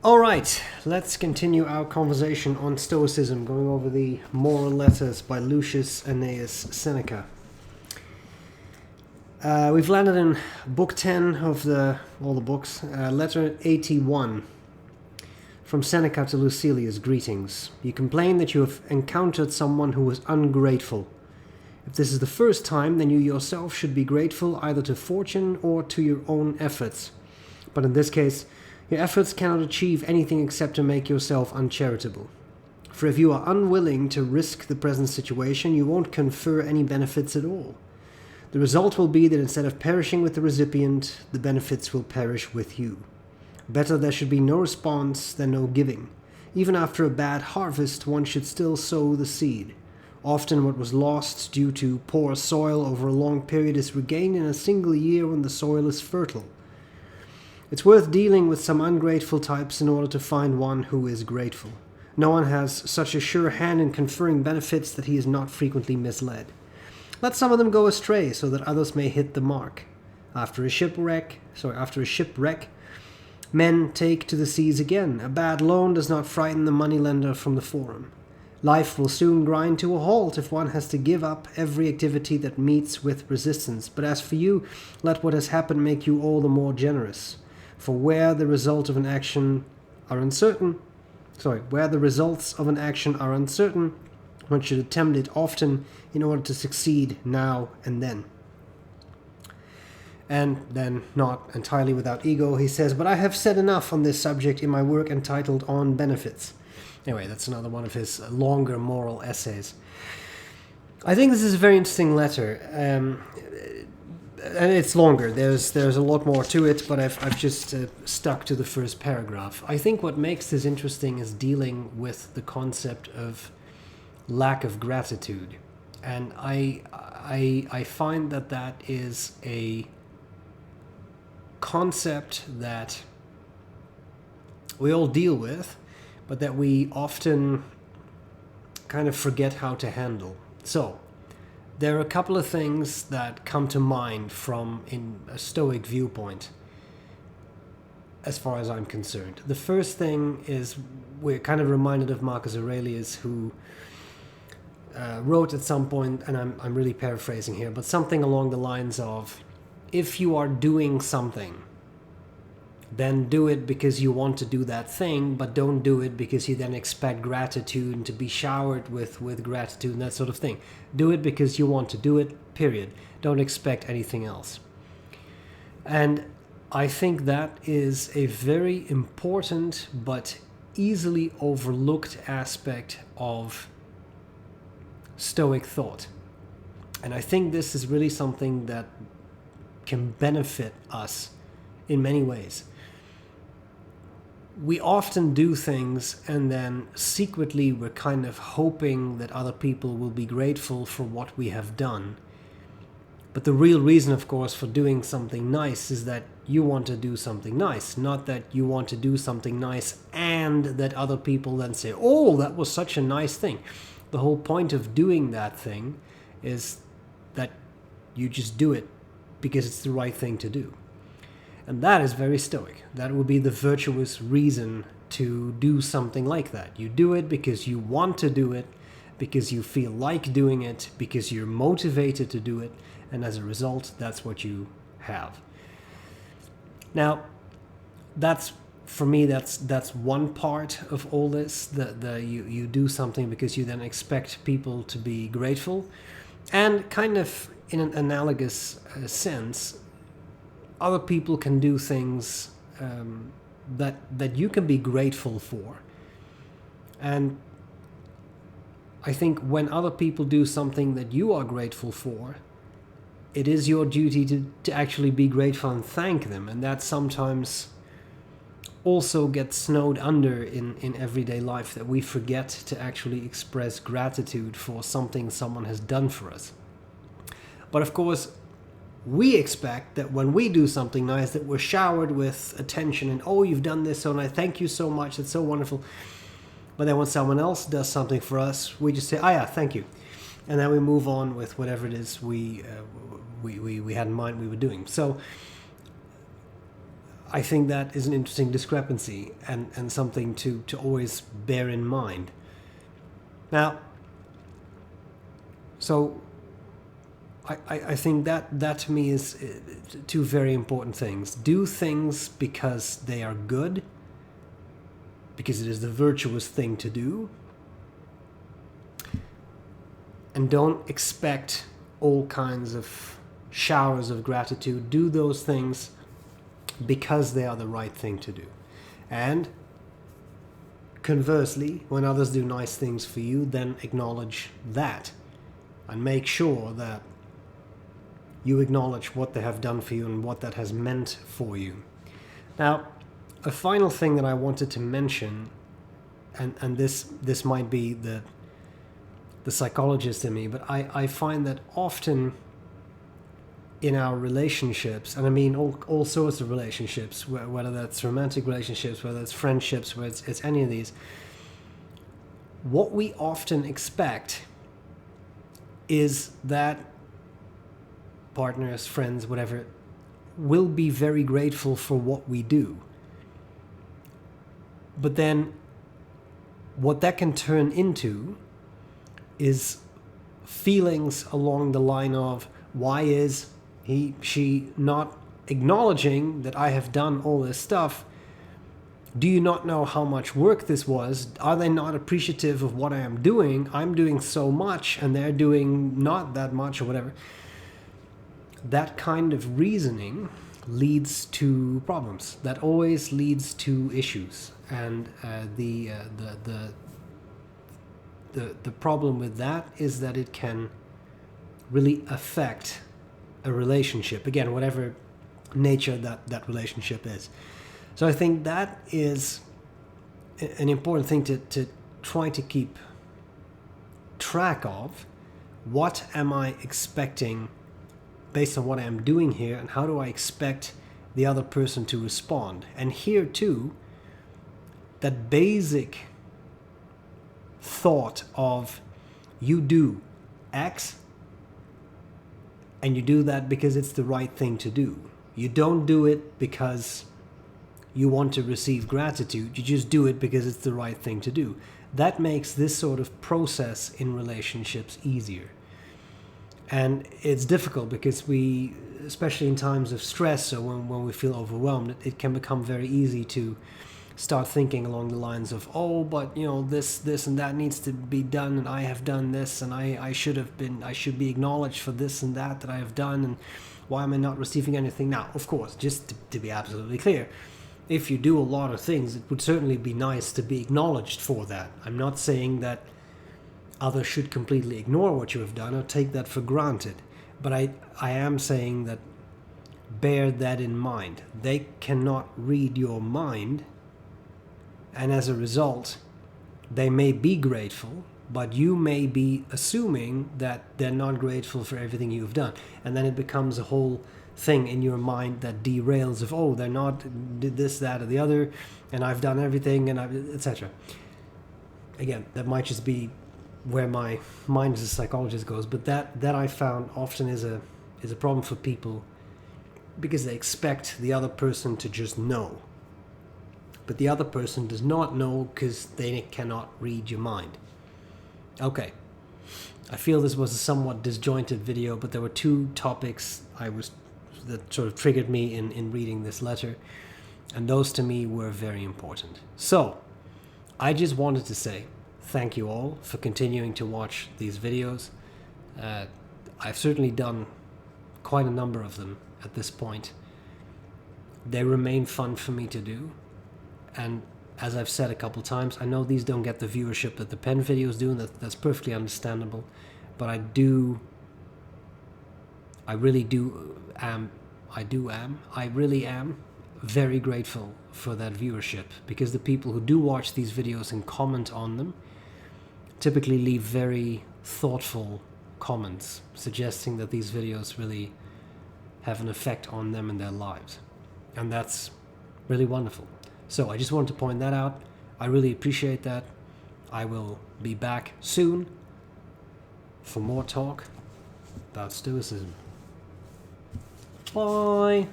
All right, let's continue our conversation on Stoicism, going over the Moral Letters by Lucius Annaeus Seneca. We've landed in Book 10 of all the books, Letter 81. From Seneca to Lucilius, greetings. You complain that you have encountered someone who was ungrateful. If this is the first time, then you yourself should be grateful either to fortune or to your own efforts. But in this case, your efforts cannot achieve anything except to make yourself uncharitable. For if you are unwilling to risk the present situation, you won't confer any benefits at all. The result will be that instead of perishing with the recipient, the benefits will perish with you. Better there should be no response than no giving. Even after a bad harvest, one should still sow the seed. Often what was lost due to poor soil over a long period is regained in a single year when the soil is fertile. It's worth dealing with some ungrateful types in order to find one who is grateful. No one has such a sure hand in conferring benefits that he is not frequently misled. Let some of them go astray so that others may hit the mark. After a shipwreck, men take to the seas again. A bad loan does not frighten the moneylender from the forum. Life will soon grind to a halt if one has to give up every activity that meets with resistance. But as for you, let what has happened make you all the more generous. For where the results of an action are uncertain, one should attempt it often in order to succeed now and then. And then, not entirely without ego, he says, but I have said enough on this subject in my work entitled On Benefits. Anyway, that's another one of his longer moral essays. I think this is a very interesting letter. And it's longer. There's a lot more to it, but I've just stuck to the first paragraph. I think what makes this interesting is dealing with the concept of lack of gratitude, and I find that is a concept that we all deal with, but that we often kind of forget how to handle. So there are a couple of things that come to mind from in a Stoic viewpoint, as far as I'm concerned. The first thing is we're kind of reminded of Marcus Aurelius, who wrote at some point, and I'm really paraphrasing here, but something along the lines of, if you are doing something, then do it because you want to do that thing, but don't do it because you then expect gratitude and to be showered with gratitude and that sort of thing. Do it because you want to do it, period. Don't expect anything else. And I think that is a very important but easily overlooked aspect of Stoic thought. And I think this is really something that can benefit us in many ways. We often do things and then secretly we're kind of hoping that other people will be grateful for what we have done. But the real reason, of course, for doing something nice is that you want to do something nice, not that you want to do something nice and that other people then say, oh, that was such a nice thing. The whole point of doing that thing is that you just do it because it's the right thing to do. And that is very Stoic. That would be the virtuous reason to do something like that. You do it because you want to do it, because you feel like doing it, because you're motivated to do it, and as a result, that's what you have. Now, for me, that's one part of all this. You do something because you then expect people to be grateful, and kind of in an analogous sense, other people can do things that you can be grateful for. And I think when other people do something that you are grateful for, it is your duty to actually be grateful and thank them. And that sometimes also gets snowed under in everyday life, that we forget to actually express gratitude for something someone has done for us. But of course, we expect that when we do something nice, that we're showered with attention and, oh, you've done this so nice, thank you so much, it's so wonderful. But then when someone else does something for us, we just say, oh yeah, thank you. And then we move on with whatever it is we had in mind we were doing. So I think that is an interesting discrepancy and something to always bear in mind. Now, so I think that to me is two very important things. Do things because they are good, because it is the virtuous thing to do, and don't expect all kinds of showers of gratitude. Do those things because they are the right thing to do. And conversely, when others do nice things for you, then acknowledge that and make sure that you acknowledge what they have done for you and what that has meant for you. Now, a final thing that I wanted to mention, and this might be the psychologist in me, but I find that often in our relationships, and I mean all sorts of relationships, whether that's romantic relationships, whether it's friendships, whether it's any of these, what we often expect is that partners, friends, whatever, will be very grateful for what we do. But then what that can turn into is feelings along the line of, why is she not acknowledging that I have done all this stuff? Do you not know how much work this was? Are they not appreciative of what I am doing? I'm doing so much and they're doing not that much, or whatever. That kind of reasoning leads to problems. That always leads to issues. And the problem with that is that it can really affect a relationship. Again, whatever nature that relationship is. So I think that is an important thing to try to keep track of. What am I expecting based on what I am doing here, and how do I expect the other person to respond? And here too, that basic thought of you do X and you do that because it's the right thing to do. You don't do it because you want to receive gratitude. You just do it because it's the right thing to do. That makes this sort of process in relationships easier. And it's difficult because we, especially in times of stress or when we feel overwhelmed, it can become very easy to start thinking along the lines of, oh, but you know, this and that needs to be done, and I have done this, and I should be acknowledged for this and that I have done, and why am I not receiving anything? Now, of course, just to be absolutely clear, if you do a lot of things, it would certainly be nice to be acknowledged for that. I'm not saying that others should completely ignore what you have done or take that for granted, but I am saying that bear that in mind. They cannot read your mind, and as a result, they may be grateful, but you may be assuming that they're not grateful for everything you've done. And then it becomes a whole thing in your mind that derails of, oh, they're not, did this, that, or the other, and I've done everything, and etc. Again, that might just be where my mind as a psychologist goes, but that I found often is a problem for people because they expect the other person to just know. But the other person does not know because they cannot read your mind. Okay. I feel this was a somewhat disjointed video, but there were two topics that sort of triggered me in reading this letter, and those to me were very important. So, I just wanted to say thank you all for continuing to watch these videos. I've certainly done quite a number of them at this point. They remain fun for me to do. And as I've said a couple times, I know these don't get the viewership that the pen videos do, and that's perfectly understandable. But I really am very grateful for that viewership, because the people who do watch these videos and comment on them typically leave very thoughtful comments, suggesting that these videos really have an effect on them and their lives. And that's really wonderful. So I just wanted to point that out. I really appreciate that. I will be back soon for more talk about Stoicism. Bye!